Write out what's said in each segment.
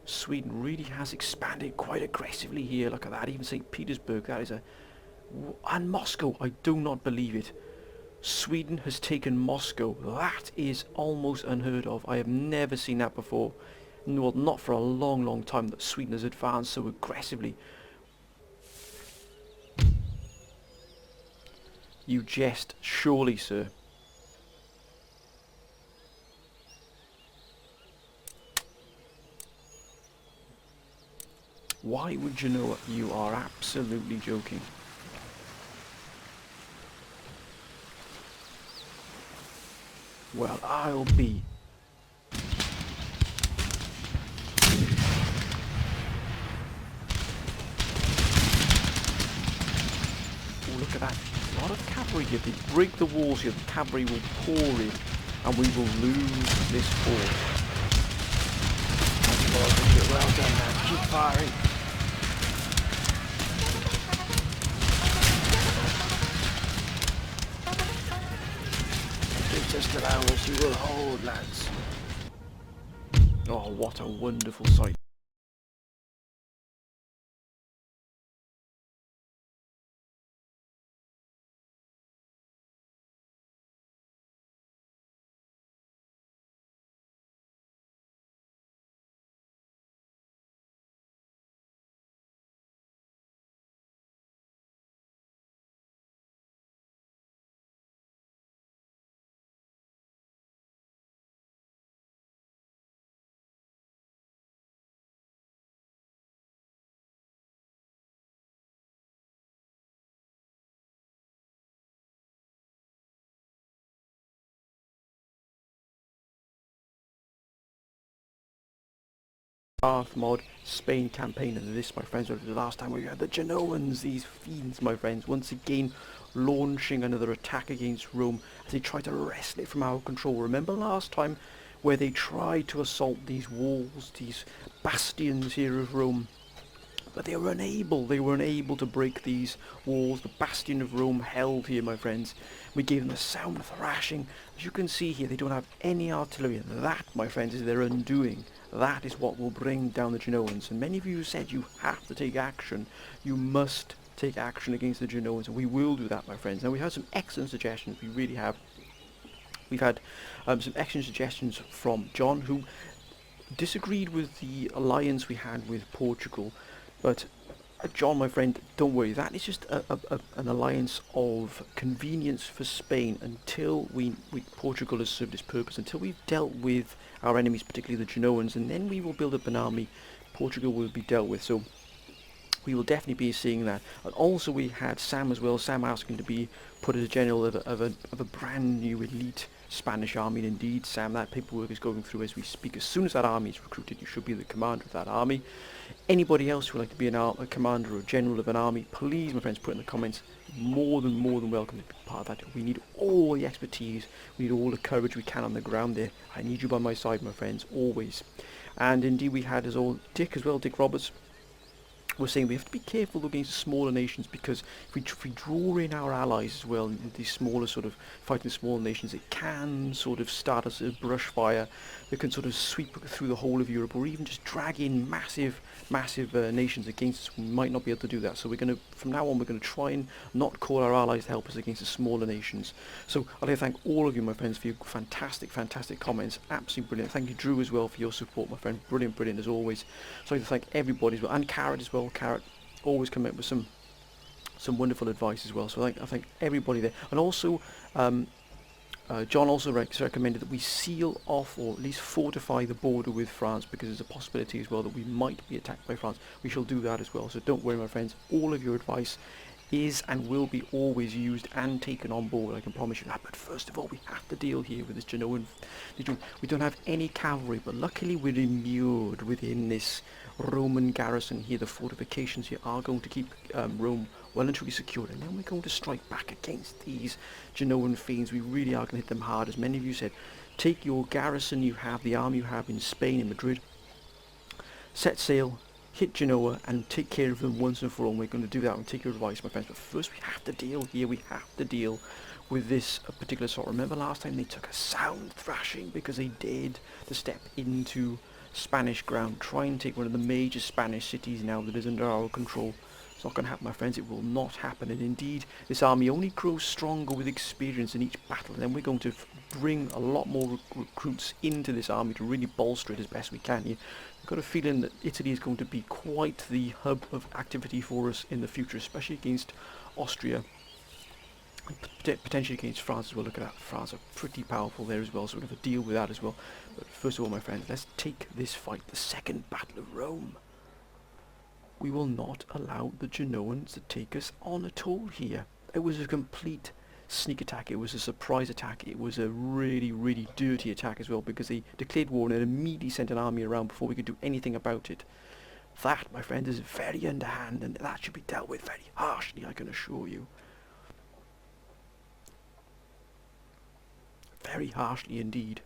Sweden really has expanded quite aggressively here. Look at that. Even St. Petersburg. That is a... And Moscow. I do not believe it. Sweden has taken Moscow. That is almost unheard of. I have never seen that before. Well, not for a long, long time that Sweden has advanced so aggressively. You jest, surely, sir. Why would you know it? You are absolutely joking. Well, I'll be. Oh, look at that. A lot of cavalry here. They break the walls here. The cavalry will pour in, and we will lose this fort. Well done, man. Keep firing. Give us the hours you will hold, lads. Oh, what a wonderful sight. Darth mod, Spain campaign, and this, my friends, was the last time we had the Genoans, these fiends, my friends, once again launching another attack against Rome as they try to wrest it from our control. Remember last time where they tried to assault these walls, these bastions here of Rome, but they were unable to break these walls. The bastion of Rome held here, my friends. We gave them a sound thrashing. As you can see here, they don't have any artillery. That, my friends, is their undoing. That is what will bring down the Genoans. And many of you said you have to take action. You must take action against the Genoans, and we will do that, my friends. Now, we had some excellent suggestions. We really have. We've had some excellent suggestions from John, who disagreed with the alliance we had with Portugal. But John, my friend, don't worry. That is just an alliance of convenience for Spain until Portugal has served its purpose, until we've dealt with our enemies, particularly the Genoans, and then we will build up an army. Portugal will be dealt with. So we will definitely be seeing that. And also we had Sam as well. Sam asking to be put as a general of a brand new elite Spanish army. And indeed, Sam, that paperwork is going through as we speak. As soon as that army is recruited, you should be the commander of that army. Anybody else who would like to be a commander or general of an army, please, my friends, put in the comments. More than welcome to be part of that. We need all the expertise. We need all the courage we can on the ground there. I need you by my side, my friends, always. And indeed, we had as old Dick as well, Dick Roberts. We're saying we have to be careful against smaller nations, because if we draw in our allies as well, these smaller sort of fighting smaller nations, it can sort of start as a brush fire that can sort of sweep through the whole of Europe, or even just drag in massive nations against us. We might not be able to do that. So from now on, we're going to try and not call our allies to help us against the smaller nations. So I'd like to thank all of you, my friends, for your fantastic comments. Absolutely brilliant. Thank you, Drew, as well, for your support, my friend. Brilliant as always. So I'd like to thank everybody as well, and Carrot as well. Carrot always come up with some wonderful advice as well. So I thank everybody there. And also John also recommended that we seal off, or at least fortify, the border with France, because there's a possibility as well that we might be attacked by France. We shall do that as well. So don't worry, my friends. All of your advice is and will be always used and taken on board, I can promise you that. But first of all, we have to deal here with this Genoan. We don't have any cavalry, but luckily we're immured within this Roman garrison here. The fortifications here are going to keep Rome well and truly secured, and then we're going to strike back against these Genoan fiends. We really are going to hit them hard. As many of you said, take your garrison you have, the army you have in Spain, in Madrid, set sail, hit Genoa, and take care of them once and for all. And we're going to do that and take your advice, my friends. But first we have to deal here, we have to deal with this particular sort. Remember last time they took a sound thrashing because they dared to step into Spanish ground, try and take one of the major Spanish cities now that is under our control. It's not going to happen, my friends. It will not happen. And indeed, this army only grows stronger with experience in each battle. And then we're going to bring a lot more recruits into this army to really bolster it as best we can here. I've got a feeling that Italy is going to be quite the hub of activity for us in the future, especially against Austria. Potentially against France as well. Look at that. France are pretty powerful there as well, so we'll have to deal with that as well. But first of all, my friends, let's take this fight, the Second Battle of Rome. We will not allow the Genoans to take us on at all here. It was a complete sneak attack. It was a surprise attack. It was a really, really dirty attack as well, because they declared war and then immediately sent an army around before we could do anything about it. That, my friend, is very underhand, and that should be dealt with very harshly, I can assure you. Very harshly indeed.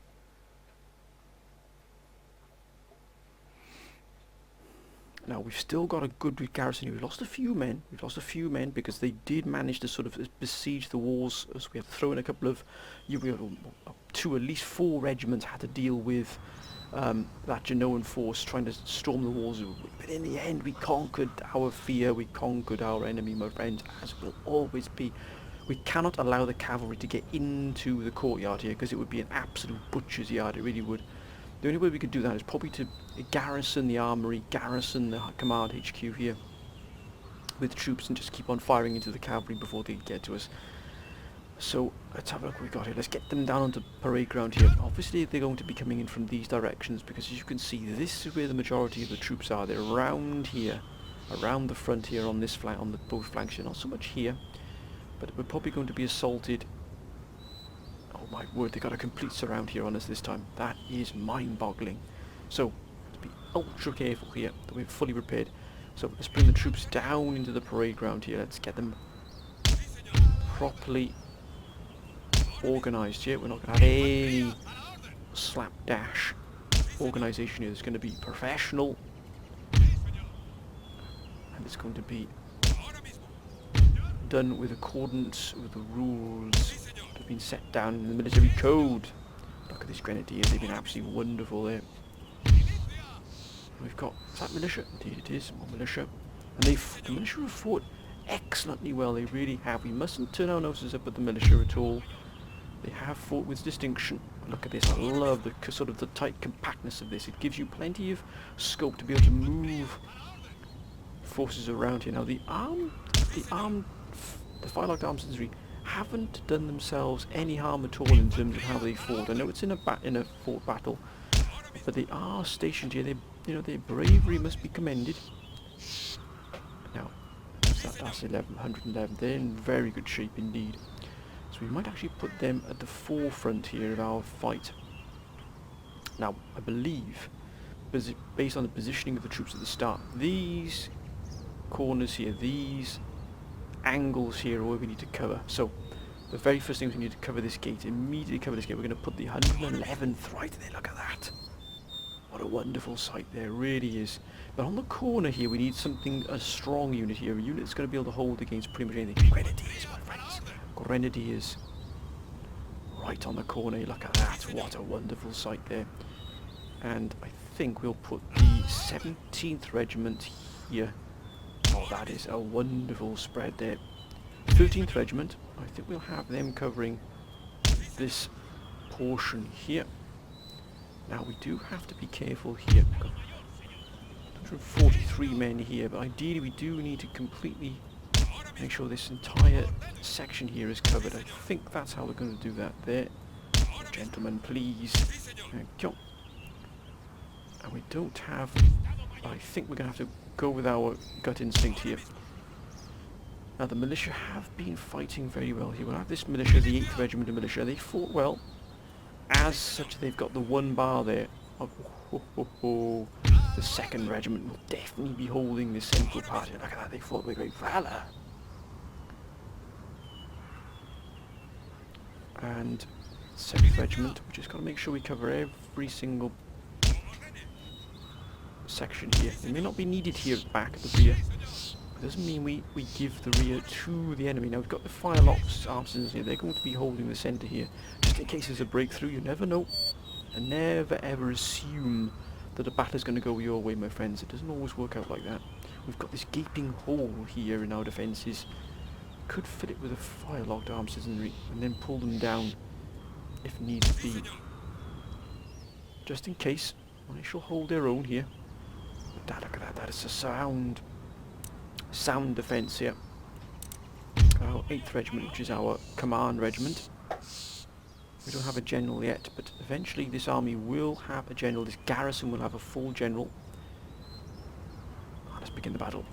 Now we've still got a good garrison here. We've lost a few men. We've lost a few men because they did manage to sort of besiege the walls. So we have to throw in a couple of, at least 4 regiments had to deal with that Genoan force trying to storm the walls. But in the end, we conquered our fear. We conquered our enemy, my friends, as will always be. We cannot allow the cavalry to get into the courtyard here because it would be an absolute butcher's yard. It really would. The only way we could do that is probably to garrison the armory, garrison the command HQ here with troops and just keep on firing into the cavalry before they get to us. So let's have a look what we got here. Let's get them down onto parade ground here. Obviously they're going to be coming in from these directions because as you can see this is where the majority of the troops are. They're around here, around the front here on this flank, on the both flanks here. Not so much here, but we're probably going to be assaulted. Oh my word, they got a complete surround here on us this time. That is mind-boggling. So, let's be ultra careful here that we're fully prepared. So, let's bring the troops down into the parade ground here. Let's get them properly organised here. We're not going to have any slapdash organisation here. It's going to be professional. And it's going to be done with accordance with the rules that have been set down in the military code. Look at these grenadiers, they've been absolutely wonderful there. We've got, is that militia? Indeed it is, more militia. And the militia have fought excellently well, they really have. We mustn't turn our noses up at the militia at all. They have fought with distinction. Look at this, I love the sort of the tight compactness of this. It gives you plenty of scope to be able to move forces around here. Now the firelocked armed infantry haven't done themselves any harm at all in terms of how they fought. I know it's in a fought battle, but they are stationed here. Their bravery must be commended. Now, that's 111. They're in very good shape indeed. So we might actually put them at the forefront here of our fight. Now, I believe, based on the positioning of the troops at the start, these corners here, these angles here are where we need to cover. So the very first thing is we need to cover this gate, immediately cover this gate. We're going to put the 111th right there. Look at that. What a wonderful sight there, really is. But on the corner here we need something, a strong unit here, a unit that's going to be able to hold against pretty much anything. Grenadiers, my friends. Grenadiers. Right on the corner, look at that. What a wonderful sight there. And I think we'll put the 17th Regiment here. Oh, that is a wonderful spread there. 13th Regiment, I think we'll have them covering this portion here. Now we do have to be careful here. 143 men here, but ideally we do need to completely make sure this entire section here is covered. I think that's how we're going to do that there. Gentlemen, please. Thank you. And we don't have... I think we're going to have to go with our gut instinct here. Now the militia have been fighting very well here. We'll have this militia, the 8th Regiment of Militia. They fought well. As such, they've got the 1 bar there. Oh. The 2nd Regiment will definitely be holding this central part here. Look at that, they fought with great valour. And 7th Regiment, we just got to make sure we cover every single section here. They may not be needed here at the back of the rear. It doesn't mean we give the rear to the enemy. Now we've got the firelocked artisans here. They're going to be holding the centre here. Just in case there's a breakthrough, you never know. And never ever assume that a battle is going to go your way, my friends. It doesn't always work out like that. We've got this gaping hole here in our defences. Could fill it with a fire-locked arm citizenry and then pull them down if needs be. Just in case, I shall hold their own here. But look at that, that is a sound defence here. Our 8th Regiment, which is our command regiment. We don't have a general yet, but eventually this army will have a general. This garrison will have a full general. Let's begin the battle.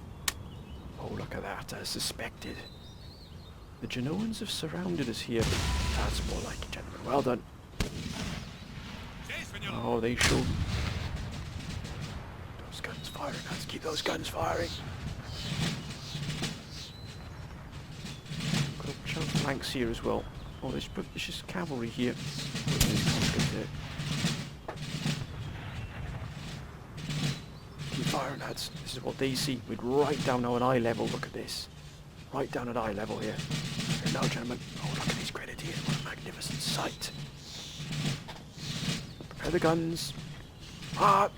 Oh, look at that, as suspected. The Genoans have surrounded us here, but that's more like it, gentlemen. Well done. Oh, they showed those guns firing. Let's keep those guns firing. Got a chunk of flanks here as well. Oh, there's just cavalry here. Keep firing, lads. This is what they see. We're right down now at eye level. Look at this. Right down at eye level here. Here now, gentlemen. Oh, look at these grenadiers. What a magnificent sight. Prepare the guns. Ah!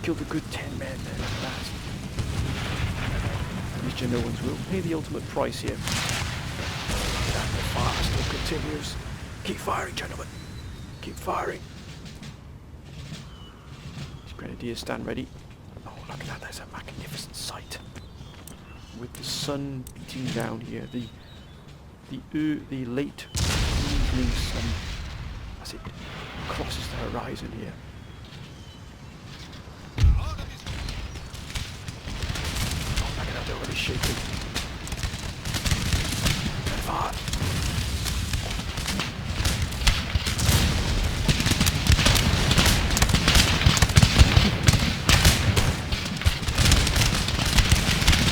Killed a good 10 men there, look at that. These Genoans will pay the ultimate price here. And the fire still continues. Keep firing, gentlemen. Keep firing. These Grenadiers stand ready. Oh, look at that, that's a magnificent sight. With the sun beating down here, the late evening sun as it crosses the horizon here. They're already shaking. And fire.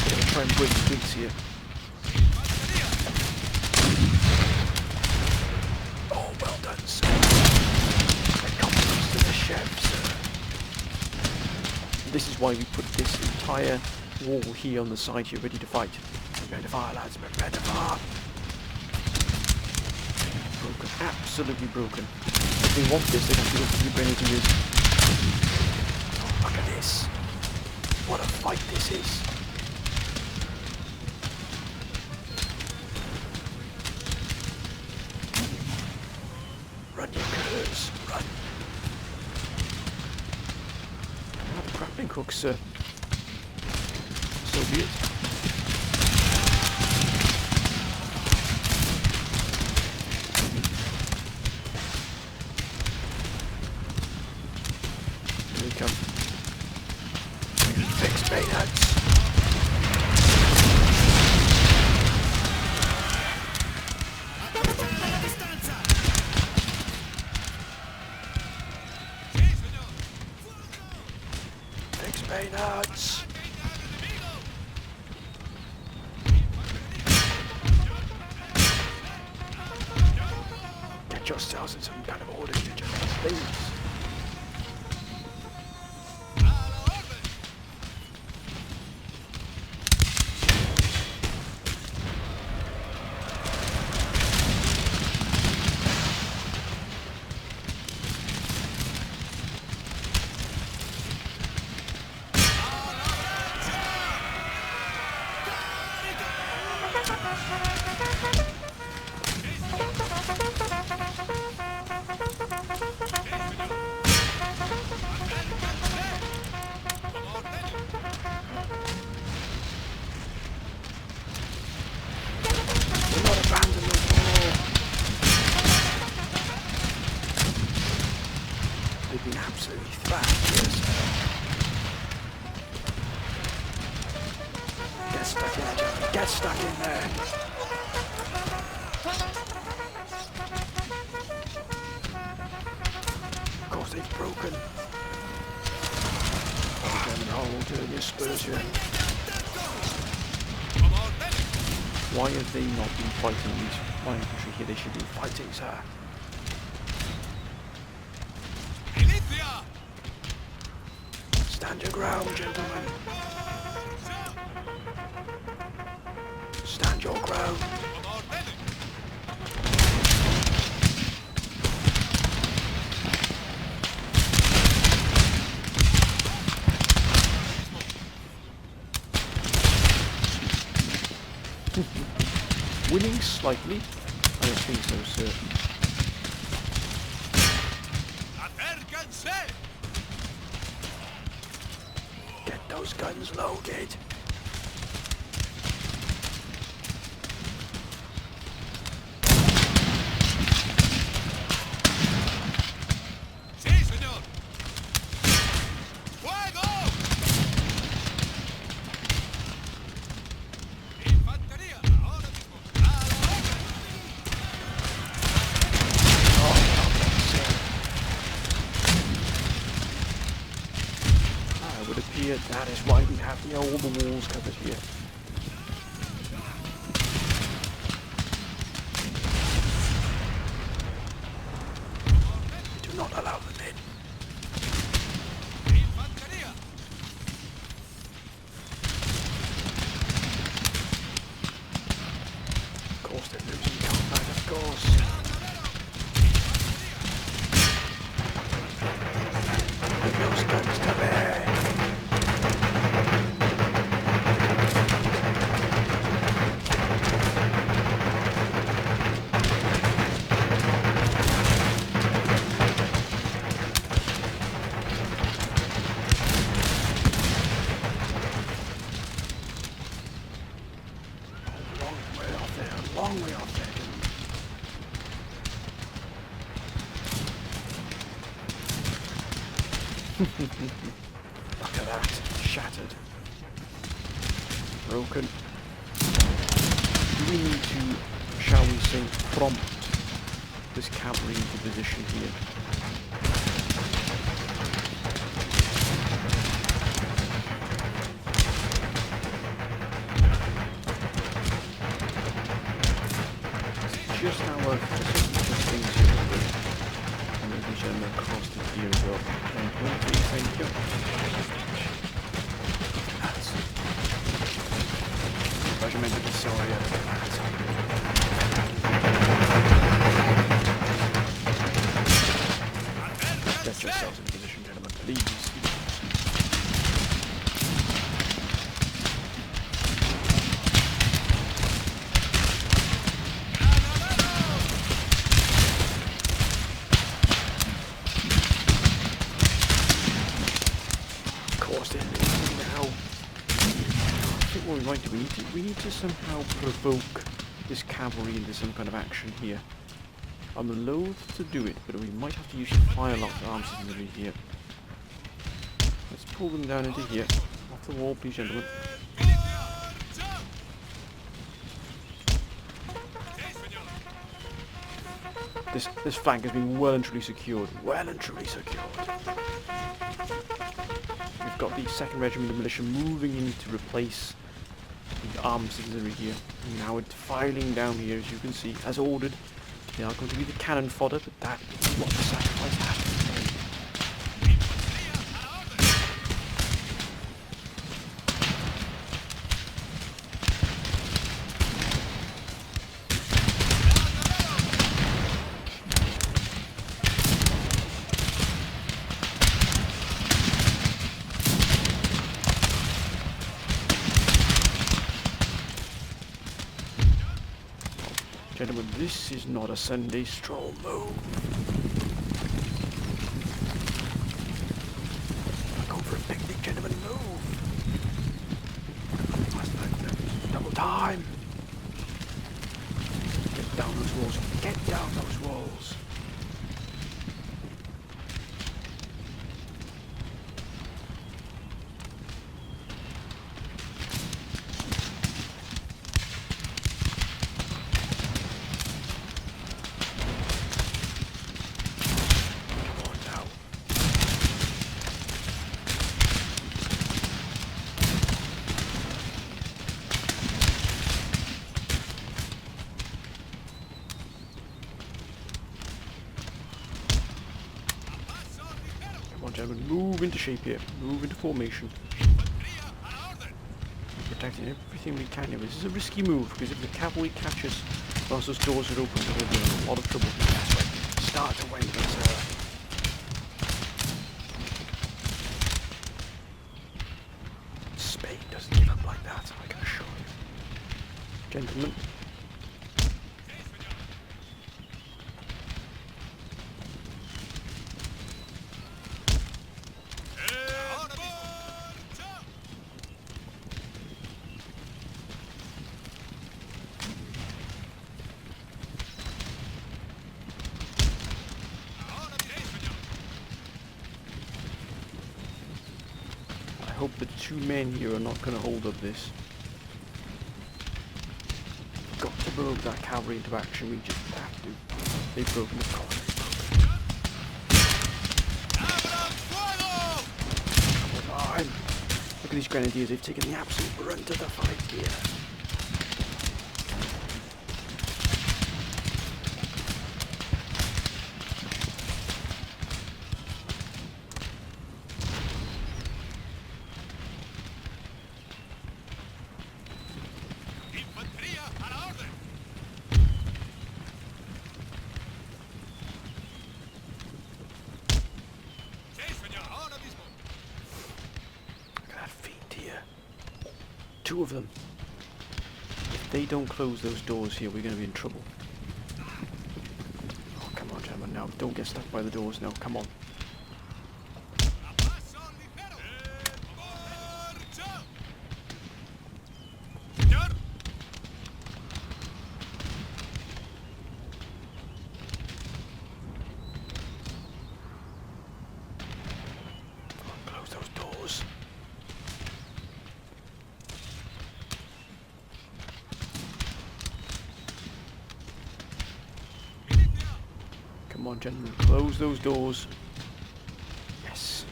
They're going to try and break the twigs here. Oh, well done, sir. My compliments to the chef, sir. This is why we put this entire wall here on the side here, ready to fight. Prepare to fire, lads. Prepare to fire. Broken. Absolutely broken. If they want this, they have to go through the Grenadiers. Oh, look at this. What a fight this is. Run, you curs. Run. Ah, the grappling hooks, sir. So be it. Here they come. Fix bayonets. Fix bayonets. Yourselves in some kind of order, please. They've been absolutely thrashed, yes. Get stuck in there, gentlemen. Get stuck in there. Of course, they've broken. Oh, gentlemen, hold your spurs here. Why have they not been fighting these my infantry here? They should be fighting, sir. Stand your ground, gentlemen. most likely. I don't think so, sir. Get those guns loaded. That is why we have all the walls covered here. Do not allow them in. Of course they're losing combat, of course. Bring those guns to bear. Long way off there. Look at that. Shattered. Broken. Do we need to, shall we say, prompt this cavalry into position here? Just how interesting to ladies and gentlemen across the here as well. Thank you. That's Regiment of the Soria. Get yourselves in position, gentlemen, please. What we might do, we need to somehow provoke this cavalry into some kind of action here. I'm loath to do it, but we might have to use fire-locked arms artillery here. Let's pull them down into here. Off the wall, please, gentlemen. This flank has been well and truly secured. Well and truly secured. We've got the 2nd Regiment of Militia moving in to replace the arms auxiliary here. And now it's filing down here, as you can see, as ordered. They are going to be the cannon fodder, but that is what the sacrifice has to be. Gentlemen, this is not a Sunday stroll move. I'm going for a picnic, gentlemen, move. Double time. Get down those walls. Get down those walls. Gentlemen, move into shape here. Move into formation. Protecting everything we can here. This is a risky move because if the cavalry catches once those doors are open, we'll be in a lot of trouble. That's right. Start to wait, sir. Spain doesn't give up like that, I can assure you. Gentlemen, hope the two men here are not going to hold up this. Got to provoke that cavalry into action. We just have to. They've broken the course. Look at these grenadiers. They've taken the absolute brunt of the fight here. Two of them. If they don't close those doors here, we're going to be in trouble. Oh, come on, gentlemen, now. Don't get stuck by the doors now. Come on. Close those doors. Come on, gentlemen, close those doors. Yes.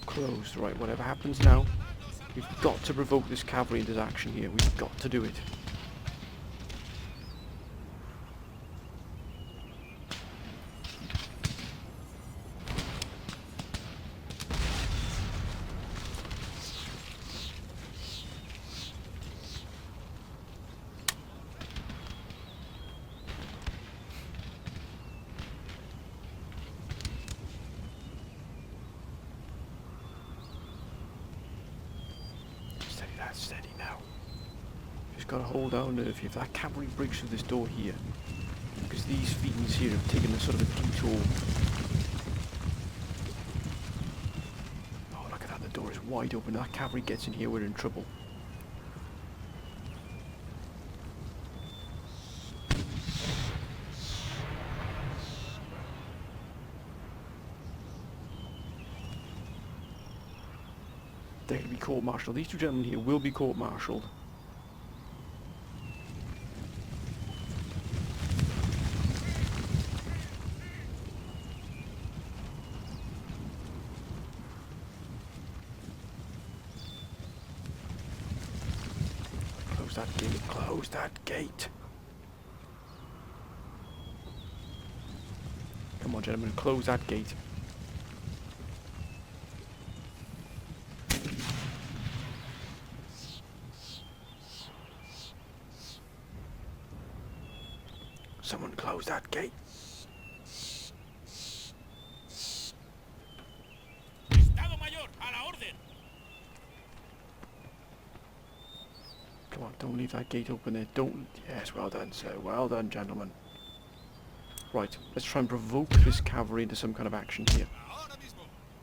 Closed. Right, whatever happens now, we've got to provoke this cavalry into action here. We've got to do it. Steady now. Just gotta hold down if that cavalry breaks through this door here, because these fiends here have taken a sort of a detour. Oh, look at that, the door is wide open. If that cavalry gets in here, we're in trouble. They're going to be court-martialed. These two gentlemen here will be court-martialed. Close that gate. Close that gate. Come on, gentlemen. Close that gate. Someone close that gate. Estado Mayor, a la orden. Come on, don't leave that gate open there. Don't. Yes, well done, sir. Well done, gentlemen. Right, let's try and provoke this cavalry into some kind of action here.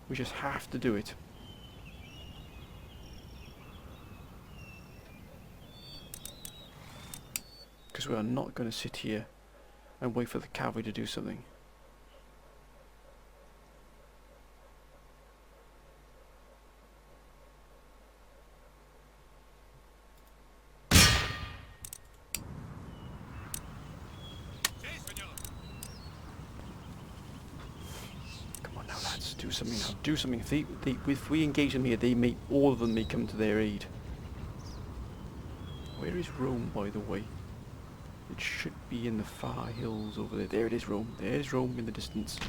We just have to do it. Because we are not going to sit here and wait for the cavalry to do something. Come on now, lads, do something now. Do something. If we engage them here, all of them may come to their aid. Where is Rome, by the way? It should be in the far hills over there. There it is, Rome. There's Rome in the distance.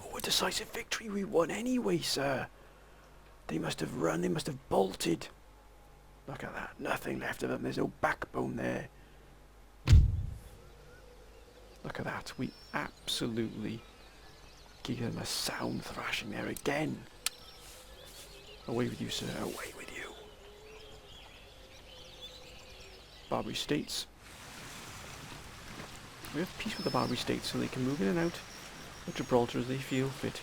Oh, a decisive victory. We won anyway, sir. They must have run. They must have bolted. Look at that. Nothing left of them. There's no backbone there. Look at that. We absolutely gave them a sound thrashing there again. Away with you, sir. Away with you. Barbary States. We have peace with the Barbary States so they can move in and out of Gibraltar as they feel fit.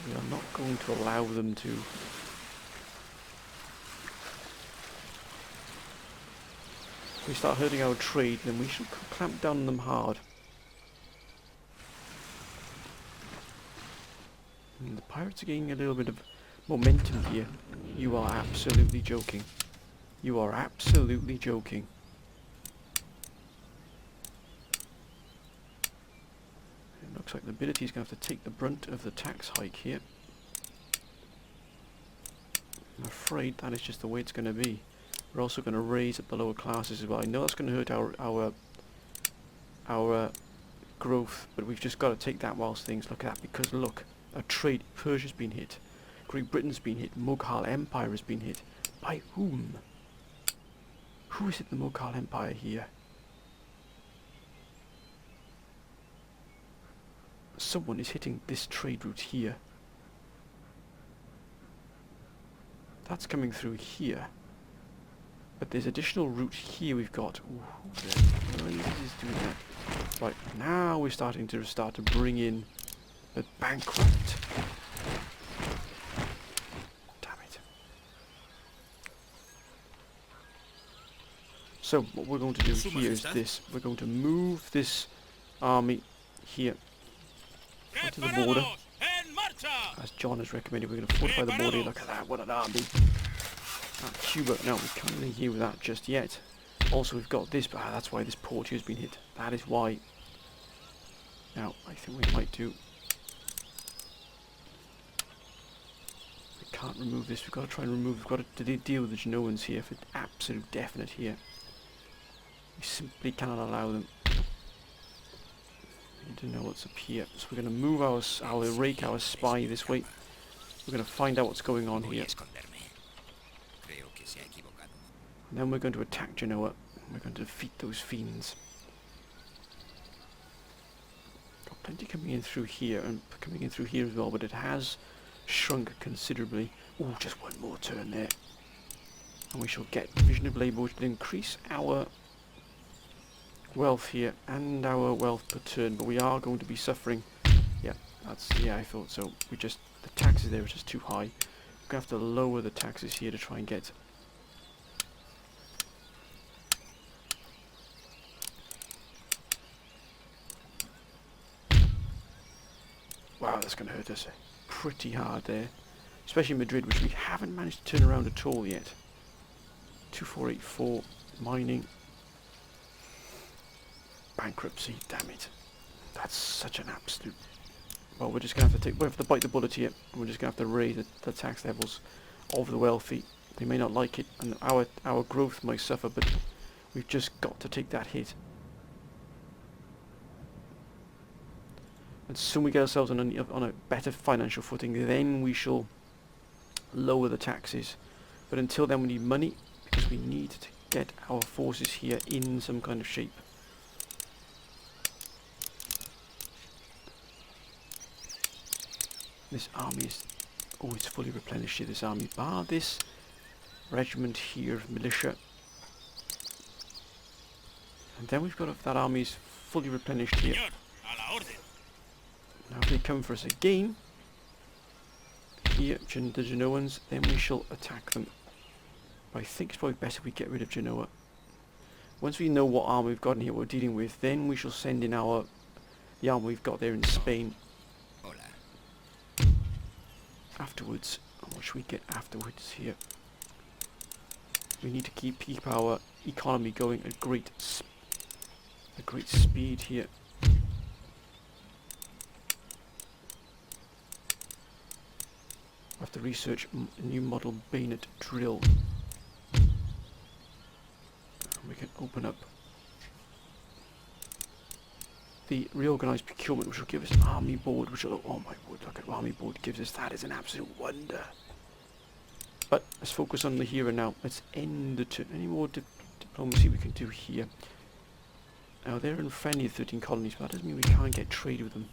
We are not going to allow them to. If we start hurting our trade, then we should clamp down on them hard. And the pirates are getting a little bit of momentum here. You are absolutely joking. You are absolutely joking. It looks like the ability is going to have to take the brunt of the tax hike here. I'm afraid that is just the way it's going to be. We're also going to raise up the lower classes as well. I know that's going to hurt our growth, but we've just got to take that whilst things look at that, because look, our trade, Persia's been hit, Great Britain's been hit, Mughal Empire has been hit. By whom? Who is it, the Mughal Empire here? Someone is hitting this trade route here. That's coming through here. But there's additional route here we've got. Ooh, who is doing that? Right, now we're starting to bring in the bankrupt. Damn it. So what we're going to do here is this. We're going to move this army here onto the border. As John has recommended, we're going to fortify the border. Look at that, what an army. Cuba, no, we can't really deal with that just yet. Also, we've got this, but that's why this port here has been hit. That is why. Now, I think we might do... We can't remove this. We've got to try and remove... We've got to deal with the Genoans here for absolute definite here. We simply cannot allow them. We need to know what's up here. So we're going to move our rake, our spy this way. We're going to find out what's going on here. And then we're going to attack Genoa. We're going to defeat those fiends. Got plenty coming in through here, and coming in through here as well, but it has shrunk considerably. Oh, just one more turn there. And we shall get Division of Labour, which will increase our wealth here, and our wealth per turn, but we are going to be suffering. Yeah, I thought so. The taxes there are just too high. We're going to have to lower the taxes here to try and get... Wow, that's going to hurt us pretty hard there. Especially Madrid, which we haven't managed to turn around at all yet. 2484, mining. Bankruptcy, damn it. That's such an absolute... Well, we're just going to have to bite the bullet here. We're just going to have to raise the tax levels of the wealthy. They may not like it, and our growth might suffer, but we've just got to take that hit. And soon we get ourselves on a better financial footing, then we shall lower the taxes. But until then we need money, because we need to get our forces here in some kind of shape. This army is... Oh, it's fully replenished here, this army. Bar this regiment here of militia. And then we've got that army is fully replenished here. Now if they come for us again, here, the Genoans, then we shall attack them. But I think it's probably better if we get rid of Genoa. Once we know what army we've got in here we're dealing with, then we shall send in the army we've got there in Spain. Afterwards, what should we get afterwards here? We need to keep our economy going at great speed here. I have to research a new model bayonet drill. And we can open up the reorganised procurement, which will give us an army board, which will, oh my word, look at what army board gives us. That is an absolute wonder. But let's focus on the here and now. Let's end the turn. Any more diplomacy we can do here? Now they're in friendly 13 colonies, but that doesn't mean we can't get trade with them.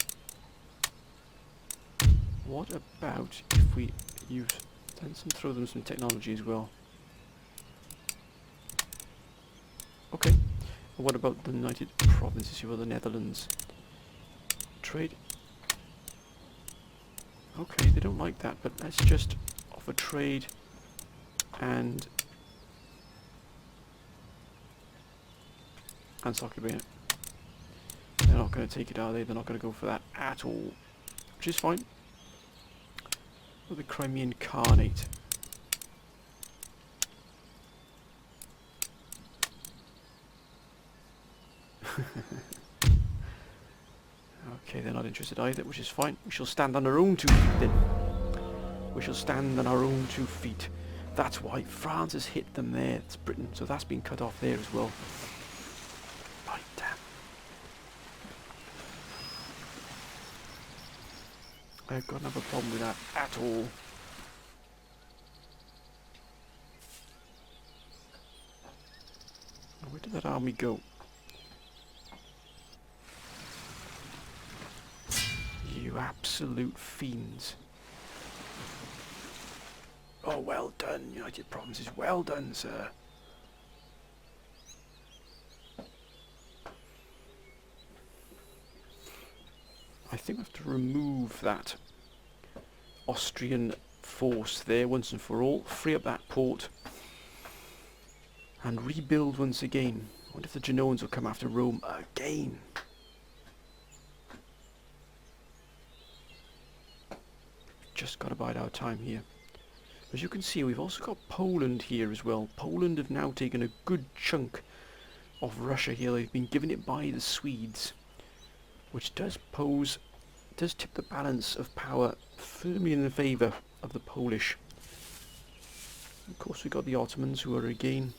What about if we throw them some technology as well? Okay. What about the United Provinces here, or the Netherlands? Trade. Okay, they don't like that, but let's just offer trade and And Soccer. They're not going to take it, are they? They're not going to go for that at all. Which is fine. With the Crimean Khanate. Okay, they're not interested either, which is fine. We shall stand on our own 2 feet then. We shall stand on our own 2 feet. That's why France has hit them there. It's Britain, so that's been cut off there as well. Right, damn. I've got another problem with that at all. Where did that army go? You absolute fiends. Oh, well done, United Provinces. Well done, sir. I think we have to remove that Austrian force there once and for all. Free up that port. And rebuild once again. I wonder if the Genoans will come after Rome again. Just got to bide our time here. As you can see, we've also got Poland here as well. Poland have now taken a good chunk of Russia here. They've been given it by the Swedes, which does tip the balance of power firmly in the favour of the Polish. Of course, we've got the Ottomans, who are again,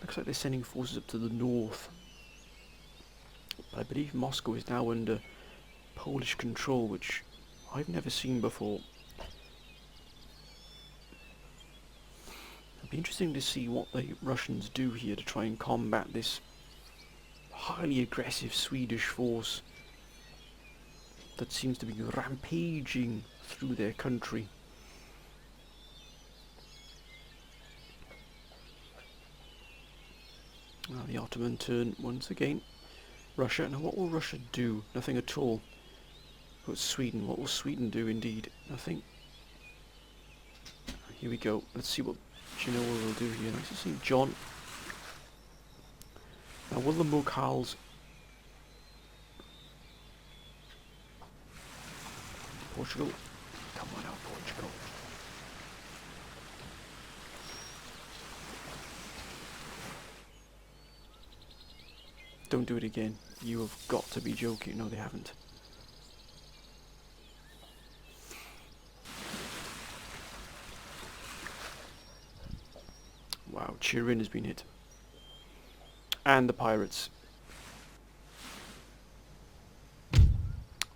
looks like they're sending forces up to the north. But I believe Moscow is now under Polish control, which I've never seen before. It'll be interesting to see what the Russians do here to try and combat this highly aggressive Swedish force that seems to be rampaging through their country. Now the Ottoman turn once again. Russia. Now what will Russia do? Nothing at all. But Sweden. What will Sweden do indeed? Nothing. Here we go. Let's see what Genoa will do here. Nice to see John. Now will the Mughals... Portugal. Come on out, Portugal. Don't do it again. You have got to be joking. No, they haven't. Wow, Turin has been hit. And the pirates.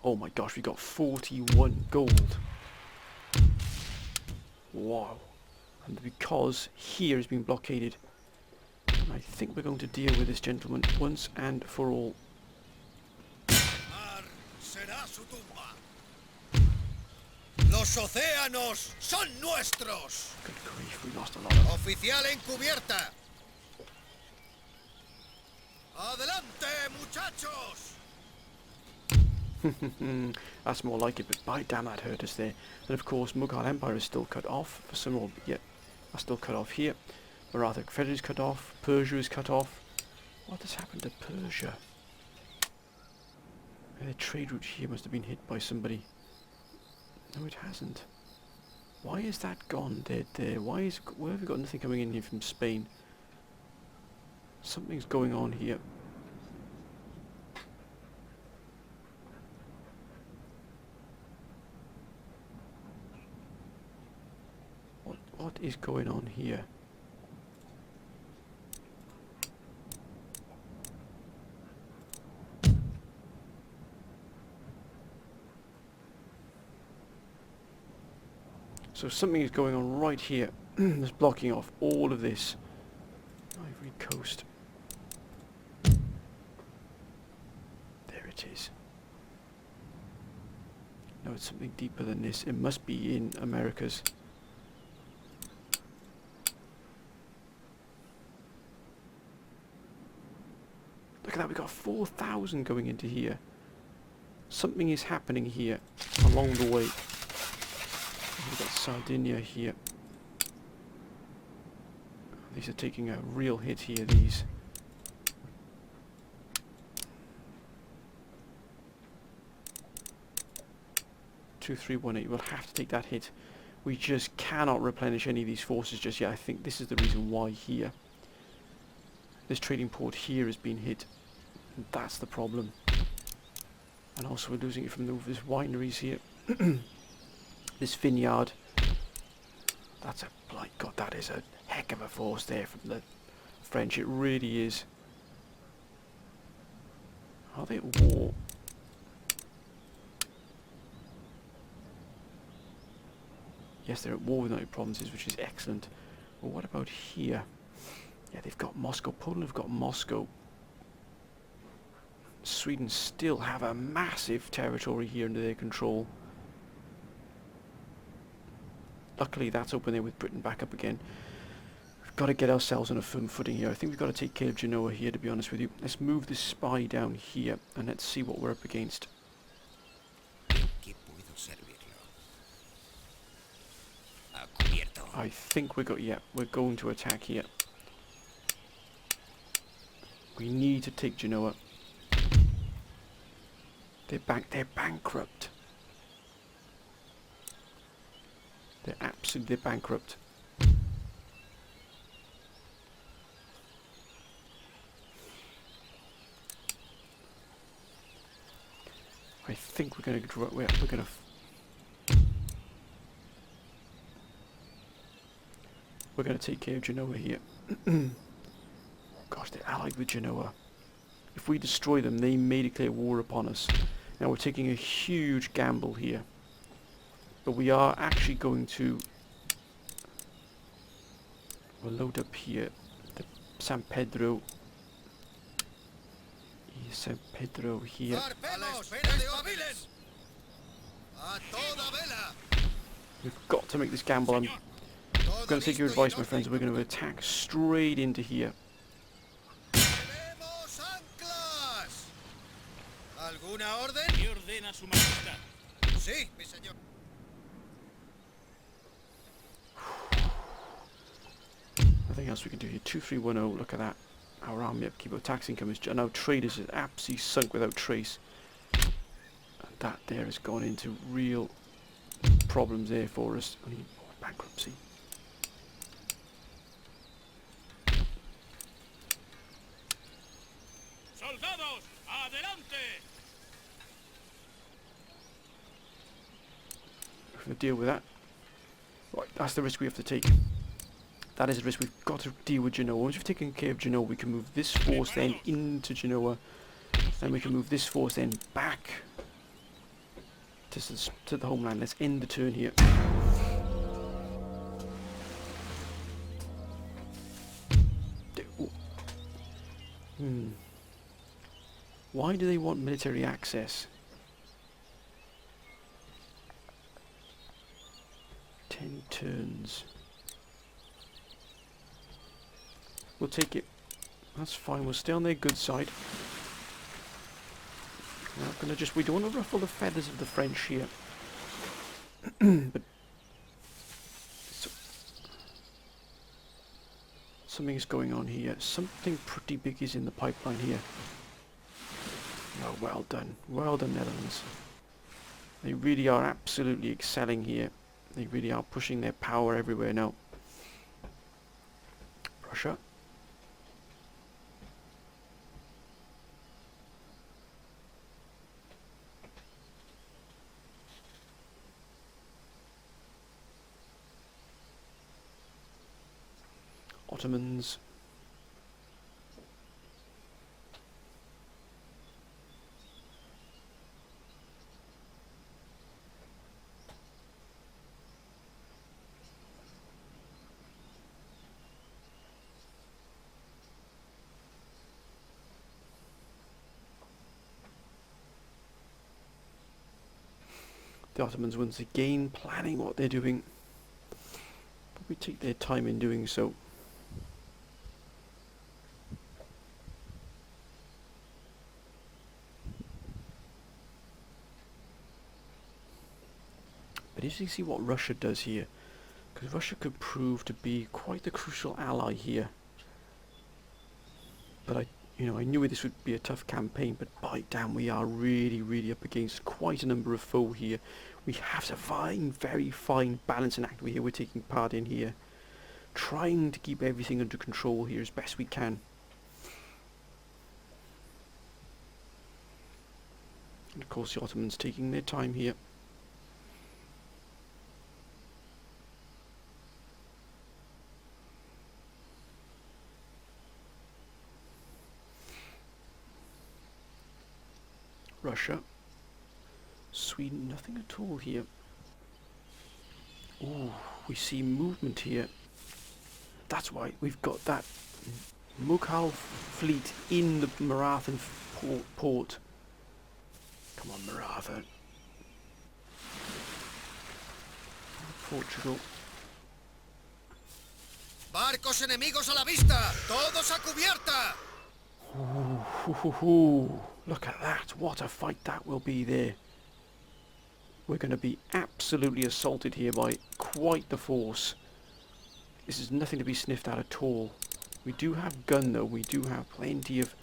Oh my gosh, we got 41 gold. Wow. And because here has been blockaded, I think we're going to deal with this gentleman once and for all. Será su tumba. Los océanos son nuestros. Good grief, we lost a lot of... Oficial encubierta. Adelante, muchachos. That's more like it, but by damn that hurt us there. And of course, Mughal Empire is still cut off for some more. Yeah, that's still cut off here. Maratha Confederate is cut off. Persia is cut off. What has happened to Persia? The trade route here must have been hit by somebody. No, it hasn't. Why is that gone dead there? Why have we got nothing coming in here from Spain? Something's going on here. What is going on here? So something is going on right here. That's blocking off all of this. Ivory Coast. There it is. No, it's something deeper than this. It must be in Americas. Look at that, we got 4,000 going into here. Something is happening here along the way. We've got Sardinia here. These are taking a real hit here, these. 2318. We'll have to take that hit. We just cannot replenish any of these forces just yet. I think this is the reason why here. This trading port here has been hit. And that's the problem. And also we're losing it from these wineries here. This vineyard. That's a, my God, that is a heck of a force there from the French. It really is. Are they at war? Yes, they're at war with United Provinces, which is excellent. But what about here? Yeah, they've got Moscow. Poland have got Moscow. Sweden still have a massive territory here under their control. Luckily that's open there with Britain back up again. We've got to get ourselves on a firm footing here. I think we've got to take care of Genoa here, to be honest with you. Let's move this spy down here and let's see what we're up against. I think we're going to attack here. We need to take Genoa. They're bankrupt. They're absolutely bankrupt. I think we're going to take care of Genoa here. Gosh, they're allied with Genoa. If we destroy them, they may declare war upon us. Now we're taking a huge gamble here. But we are actually going to... We'll load up here. The San Pedro. San Pedro here. We've got to make this gamble. I'm going to take your advice, my friends. We're going to attack straight into here. ¿Alguna orden? ¿Qué ordena su majestad? Sí, mi señor. Nothing else we can do here. 2310, look at that. Our army upkeep, our tax income is... Now traders is absolutely sunk without trace. And that there has gone into real problems there for us. I mean, bankruptcy. Soldados, adelante. We're going to deal with that. Right, that's the risk we have to take. That is a risk we've got to deal with Genoa. Once we've taken care of Genoa, we can move this force then into Genoa. Then we can move this force then back to the homeland. Let's end the turn here. Why do they want military access? 10 turns. We'll take it. That's fine. We'll stay on their good side. We're not gonna we don't want to ruffle the feathers of the French here. But something is going on here. Something pretty big is in the pipeline here. Oh, well done. Well done, Netherlands. They really are absolutely excelling here. They really are pushing their power everywhere now. Russia. Ottomans. The Ottomans once again planning what they're doing. Probably take their time in doing so. But as you see what Russia does here, because Russia could prove to be quite the crucial ally here. But I knew this would be a tough campaign, but by damn, we are really up against quite a number of foe here. We have a very fine balancing act we're taking part in here. Trying to keep everything under control here as best we can. And of course the Ottomans taking their time here. Russia. Sweden, nothing at all here. Ooh, we see movement here. That's why we've got that Mughal fleet in the Marathan port. Come on, Maratha. Portugal. Barcos enemigos a la vista. Todos a cubierta. Ooh, look at that. What a fight that will be there. We're going to be absolutely assaulted here by quite the force. This is nothing to be sniffed at all. We do have gun though. We do have plenty of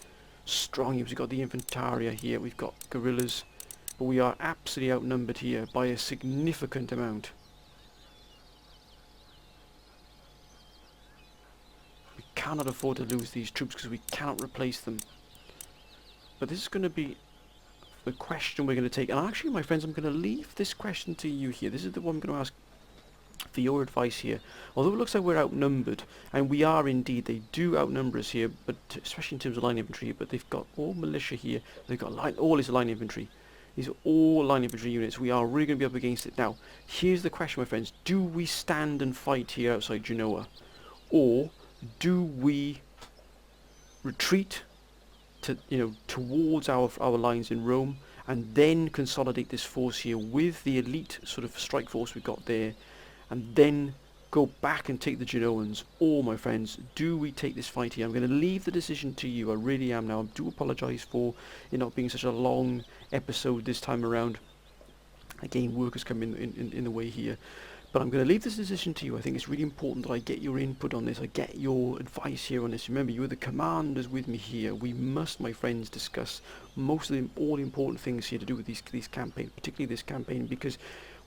strong units. We've got the infantaria here. We've got guerrillas. But we are absolutely outnumbered here by a significant amount. We cannot afford to lose these troops because we cannot replace them. But this is going to be the question we're going to take. And actually, my friends, I'm going to leave this question to you here. This is the one I'm going to ask for your advice here. Although it looks like we're outnumbered, and we are indeed, they do outnumber us here, but especially in terms of line infantry, but they've got all militia here. They've got all is line infantry. These are all line infantry units. We are really going to be up against it. Now, here's the question, my friends. Do we stand and fight here outside Genoa? Or do we retreat to, towards our lines in Rome and then consolidate this force here with the elite sort of strike force we've got there and then go back and take the Genoans? Or, my friends, do we take this fight here? I'm going to leave the decision to you. I really am now. I do apologise for it not being such a long episode this time around. Again, work has come in the way here. But I'm going to leave this decision to you. I think it's really important that I get your input on this. I get your advice here on this. Remember, you are the commanders with me here. We must, my friends, discuss most of all the important things here to do with these campaigns, particularly this campaign, because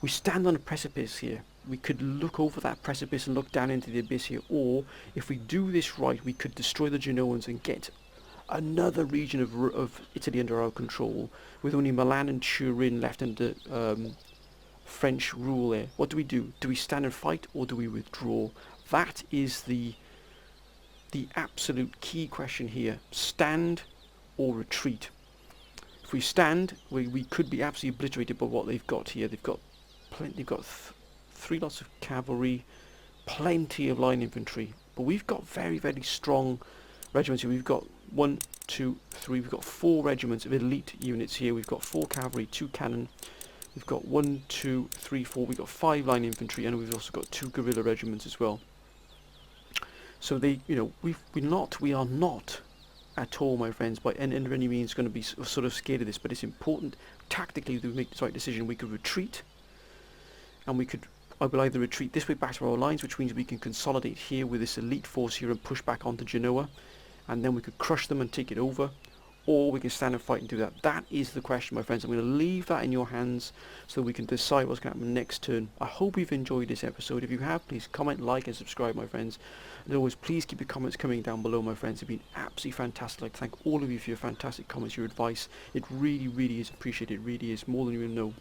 we stand on a precipice here. We could look over that precipice and look down into the abyss here, or if we do this right, we could destroy the Genoans and get another region of Italy under our control, with only Milan and Turin left under French rule there. What do we do? Do we stand and fight, or do we withdraw? That is the absolute key question here. Stand or retreat. If we stand, we could be absolutely obliterated by what they've got here. They've got three lots of cavalry, plenty of line infantry, but we've got very, very strong regiments here. We've got 1, 2, 3. We've got 4 regiments of elite units here. We've got 4 cavalry, 2 cannon. We've got 1, 2, 3, 4. We've got 5 line infantry, and we've also got 2 guerrilla regiments as well. So we are not at all, my friends, by any means going to be sort of scared of this. But it's important tactically that we make the right decision. We could retreat, and I will either retreat this way back to our lines, which means we can consolidate here with this elite force here and push back onto Genoa, and then we could crush them and take it over. Or we can stand and fight and do that. That is the question, my friends. I'm going to leave that in your hands so we can decide what's going to happen next turn. I hope you've enjoyed this episode. If you have, please comment, like and subscribe, my friends. And always, please keep your comments coming down below, my friends. They've been absolutely fantastic. I'd like to thank all of you for your fantastic comments, your advice. It really, really is appreciated. It really is more than you know.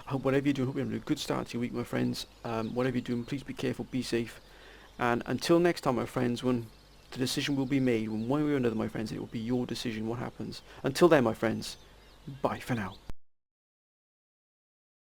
I hope whatever you're doing, I hope you're having a good start to your week, my friends. Whatever you're doing, please be careful, be safe. And until next time, my friends, when the decision will be made, one way or another, my friends, it will be your decision what happens. Until then, my friends, bye for now.